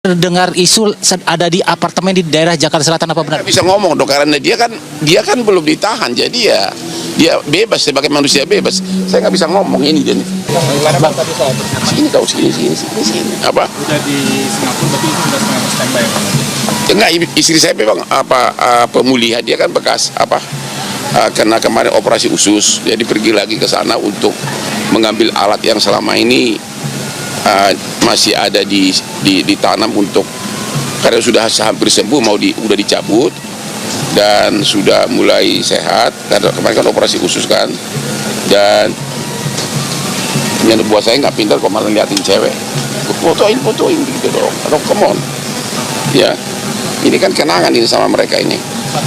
Dengar isu ada di apartemen di daerah Jakarta Selatan, apa benar? Nggak bisa ngomong dong, karena dia kan belum ditahan, jadi ya dia bebas sebagai manusia bebas. Saya nggak bisa ngomong ini dia. Bang, tadi soal Sini kau sini. Apa? udah di Singapura, berarti itu sudah setengah standby Bang? Enggak, istri saya memang pemulihan, dia kan bekas kena kemarin operasi usus, jadi pergi lagi ke sana untuk mengambil alat yang selama ini masih ada ditanam untuk, karena sudah hampir sembuh, udah dicabut dan sudah mulai sehat karena kemarin kan operasi usus kan. Dan yang buat saya nggak pintar kok malah liatin cewek, fotoin gitu dong, atau come on ya, ini kan kenangan ini sama mereka ini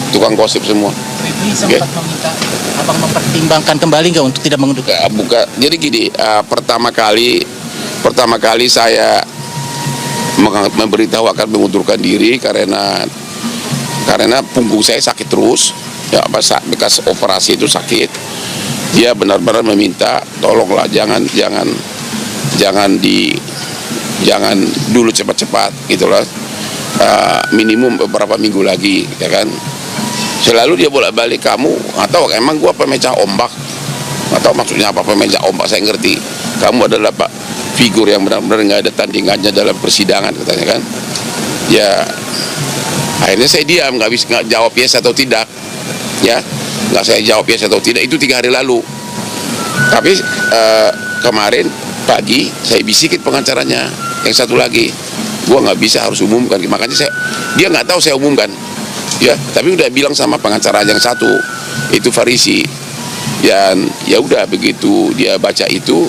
tukang gosip semua. Ini sempat meminta abang mempertimbangkan kembali nggak untuk tidak mengundurkan? Bukan, jadi gini, pertama kali saya memberitahu akan mengundurkan diri karena punggung saya sakit terus, ya bekas operasi itu sakit. Dia benar-benar meminta tolonglah jangan dulu cepat-cepat gitulah, minimum beberapa minggu lagi, ya kan. Selalu dia bolak-balik, kamu atau emang gua pemecah ombak, atau maksudnya apa pemecah ombak, saya ngerti kamu adalah figur yang benar-benar nggak ada tandingannya dalam persidangan, katanya kan. Ya akhirnya saya diam, nggak jawab yes atau tidak, ya nggak saya jawab yes atau tidak, itu 3 hari lalu. Tapi kemarin pagi saya bisikin pengacaranya yang satu lagi, gua nggak bisa, harus umumkan, makanya dia nggak tahu saya umumkan, ya tapi udah bilang sama pengacara yang satu itu Farisi. Dan ya udah, begitu dia baca itu,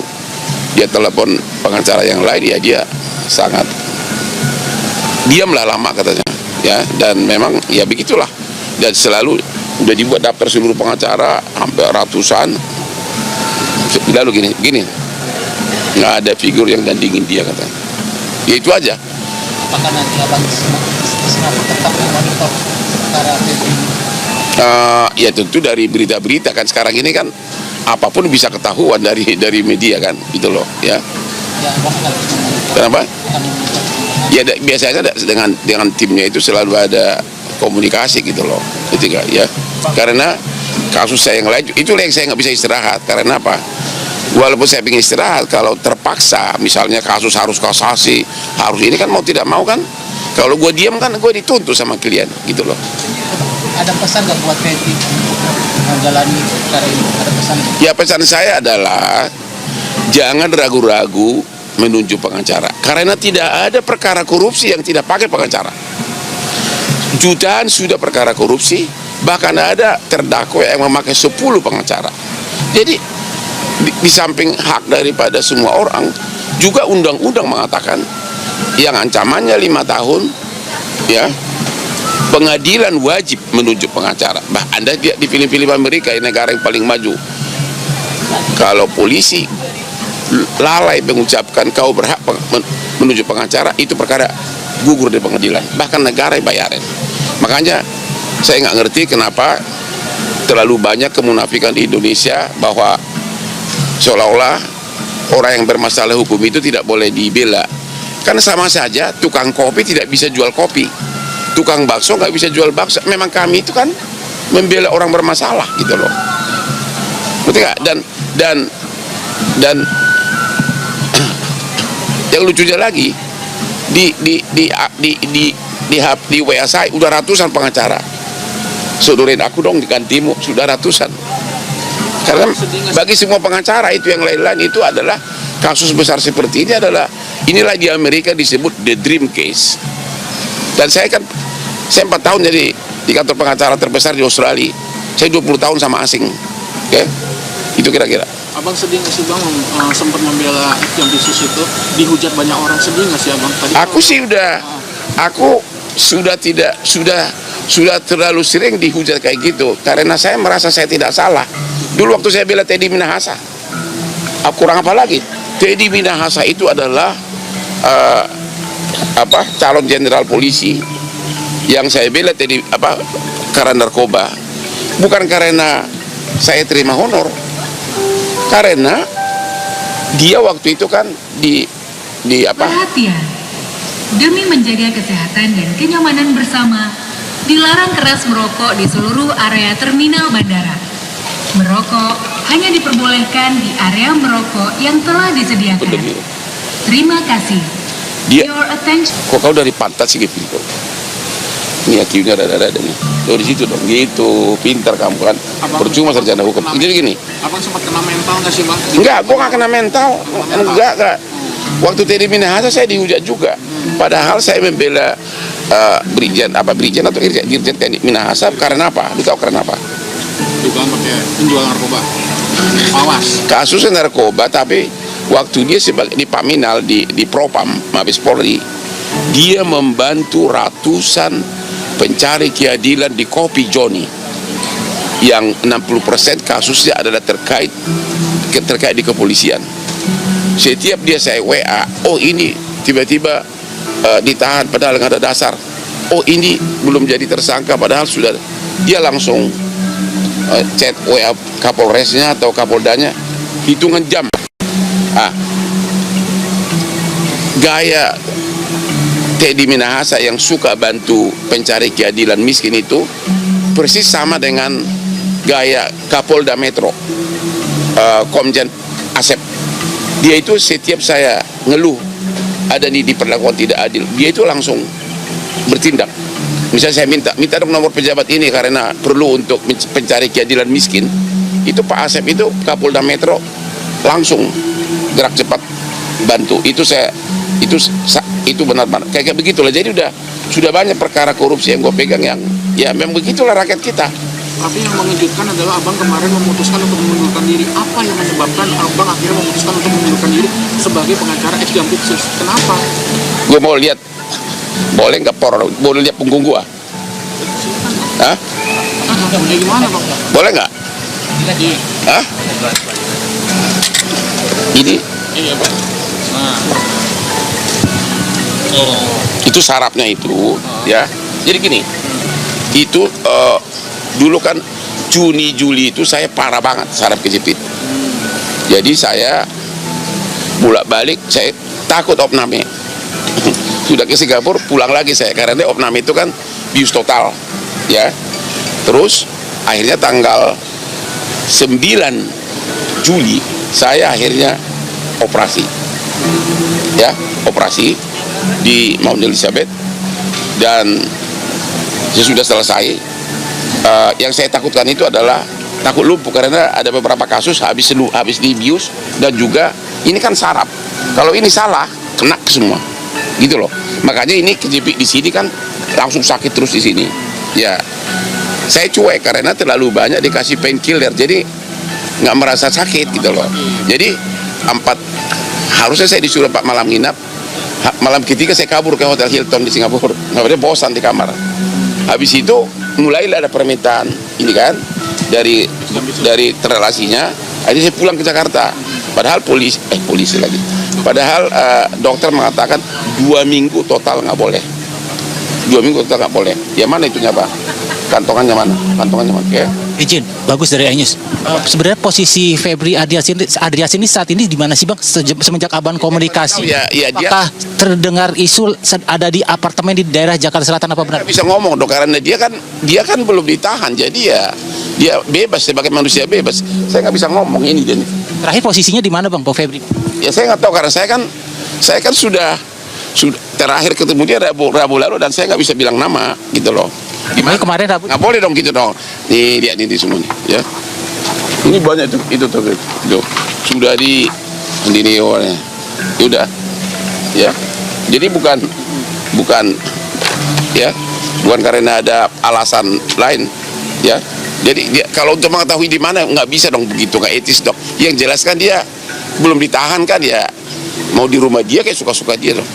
dia telepon pengacara yang lain, ya dia sangat diamlah lama katanya, ya. Dan memang ya begitulah, dan selalu udah dibuat daftar seluruh pengacara hampir ratusan, lalu gini nggak ada figur yang dandingin dia, katanya. Ya itu aja. Apakah nanti abang tetap memonitor perkara ini? Ya tentu dari berita-berita kan sekarang ini kan apapun bisa ketahuan dari media kan, gitu loh, ya. Ya, abang akan memonitor. Kenapa? Ya biasanya dengan timnya itu selalu ada komunikasi gitu loh, ketika ya. Karena kasus saya yang lain itulah yang saya nggak bisa istirahat. Karena apa? Walaupun saya ingin istirahat, kalau terpaksa misalnya kasus harus kasasi, harus ini kan mau tidak mau kan. Kalau gue diam kan gue dituntut sama klien, gitu loh. Ada pesan nggak buat Feby untuk menjalani perkara ini? Ada pesan? Ya pesan saya adalah jangan ragu-ragu menunjuk pengacara, karena tidak ada perkara korupsi yang tidak pakai pengacara. Jutaan sudah perkara korupsi, bahkan ada terdakwa yang memakai 10 pengacara. Jadi di samping hak daripada semua orang, juga undang-undang mengatakan yang ancamannya 5 tahun, ya, pengadilan wajib menunjuk pengacara. Anda lihat di film-film Amerika, negara yang paling maju, kalau polisi lalai mengucapkan kau berhak menunjuk pengacara, itu perkara gugur di pengadilan, bahkan negara yang bayarin. Makanya saya nggak ngerti kenapa terlalu banyak kemunafikan di Indonesia, bahwa seolah-olah orang yang bermasalah hukum itu tidak boleh dibela. Kan sama saja tukang kopi tidak bisa jual kopi, tukang bakso nggak bisa jual bakso. Memang kami itu kan membela orang bermasalah, gitu loh. Betul nggak? Dan yang lucunya lagi, di WA saya udah ratusan pengacara. Sodorin aku dong digantimu, sudah ratusan. Karena bagi semua pengacara itu yang lain-lain itu adalah kasus besar seperti ini, inilah di Amerika disebut the dream case. Dan saya 4 tahun jadi di kantor pengacara terbesar di Australia. Saya 20 tahun sama asing. Oke? Itu kira-kira. Abang sedih nggak sih Bang sempat membela yang bisnis itu, dihujat banyak orang, sedih nggak sih Abang? Aku sudah terlalu sering dihujat kayak gitu, karena saya merasa saya tidak salah. Dulu waktu saya bela Teddy Minahasa, aku kurang apa lagi? Teddy Minahasa itu adalah calon jenderal polisi yang saya bela karena narkoba, bukan karena saya terima honor, karena dia waktu itu kan Demi menjaga kesehatan dan kenyamanan bersama, dilarang keras merokok di seluruh area terminal bandara. Merokok hanya diperbolehkan di area merokok yang telah disediakan. Terima kasih. Your attention. Kok kau dari pantat sih gitu? Ini akiunya ada nih. Dari situ dong, gitu. Pintar kamu kan. Percuma sarjana hukum. Jadi gini. Abang sempat kena mental nggak sih bang? Enggak, gua nggak kena mental. Enggak. Waktu Teddy Minahasa saya dihujat juga. Padahal saya membela Brigjen atau Dirjen Teddy Minahasa karena apa? Lu tahu karena apa? Dugaan pakai penjual narkoba. Awas. Kasusnya narkoba, tapi waktu dia sebagai di Paminal di Propam Mabes Polri, dia membantu ratusan pencari keadilan di Kopi Joni yang 60% kasusnya adalah terkait di kepolisian. Setiap dia saya WA, oh ini tiba-tiba ditahan padahal nggak ada dasar, oh ini belum jadi tersangka padahal sudah, dia langsung chat WA Kapolresnya atau Kapoldanya hitungan jam. Gaya Teddy Minahasa yang suka bantu pencari keadilan miskin itu persis sama dengan gaya Kapolda Metro Komjen Asep. Dia itu setiap saya ngeluh ada di diperlakukan tidak adil, dia itu langsung bertindak. Misalnya saya minta dong nomor pejabat ini karena perlu untuk pencari keadilan miskin, itu Pak Asep itu Kapolda Metro langsung gerak cepat bantu. Itu benar-benar kayak begitulah. Jadi sudah banyak perkara korupsi yang gue pegang yang ya memang begitulah rakyat kita. Tapi yang mengejutkan adalah abang kemarin memutuskan untuk mengundurkan diri. Apa yang menyebabkan abang akhirnya memutuskan untuk mengundurkan diri sebagai pengacara ex-Jampitsus? Kenapa? Gue mau lihat, boleh nggak boleh lihat punggung gue? Hah? Gimana bang? Boleh nggak? Hah? Ini? Iya bang. Nah. Itu sarafnya itu, ya. Jadi gini, itu dulu kan Juni-Juli itu saya parah banget saraf kejepit. Jadi saya bolak-balik, saya takut opname. Sudah ke Singapura, pulang lagi saya karena opname itu kan bius total, ya. Terus akhirnya tanggal 9 Juli saya akhirnya operasi, ya, operasi di Mount Elizabeth dan sudah selesai. Yang saya takutkan itu adalah takut lumpuh karena ada beberapa kasus habis dibius dan juga ini kan saraf. Kalau ini salah kena semua, gitu loh. Makanya ini kejepit di sini kan langsung sakit terus di sini. Ya, saya cuek karena terlalu banyak dikasih painkiller, jadi nggak merasa sakit gitu loh. Jadi harusnya saya disuruh 4 malam nginap. Malam ketiga saya kabur ke Hotel Hilton di Singapura. Nggak bosan di kamar. Habis itu mulailah ada permintaan ini kan dari terrelasinya. Akhirnya saya pulang ke Jakarta. Padahal polisi lagi. Padahal dokter mengatakan 2 minggu total nggak boleh. 2 minggu total nggak boleh. Ya mana itunya Pak? Kantongannya mana? Ya. Izin, bagus dari Ainus. Sebenarnya posisi Febri Ardias ini saat ini di mana sih Bang? Semenjak abang komunikasi. Ya, apakah terdengar isu ada di apartemen di daerah Jakarta Selatan apa benar? Bisa ngomong dong karena dia kan belum ditahan, jadi ya dia bebas sebagai manusia bebas. Saya nggak bisa ngomong ini dan terakhir posisinya di mana Bang Febri? Ya saya nggak tahu karena saya kan sudah terakhir ketemu dia Rabu lalu dan saya nggak bisa bilang nama gitu loh. Gimana kemarin Rabu? Nggak boleh dong gitu dong. Nih lihat ini semua nih ya. Ini banyak itu sudah di orangnya. Udah ya. Jadi bukan ya, bukan karena ada alasan lain ya. Jadi kalau untuk mengetahui di mana nggak bisa dong begitu, nggak etis dong. Yang jelas kan dia belum ditahan kan ya, mau di rumah dia kayak suka-suka dia dong.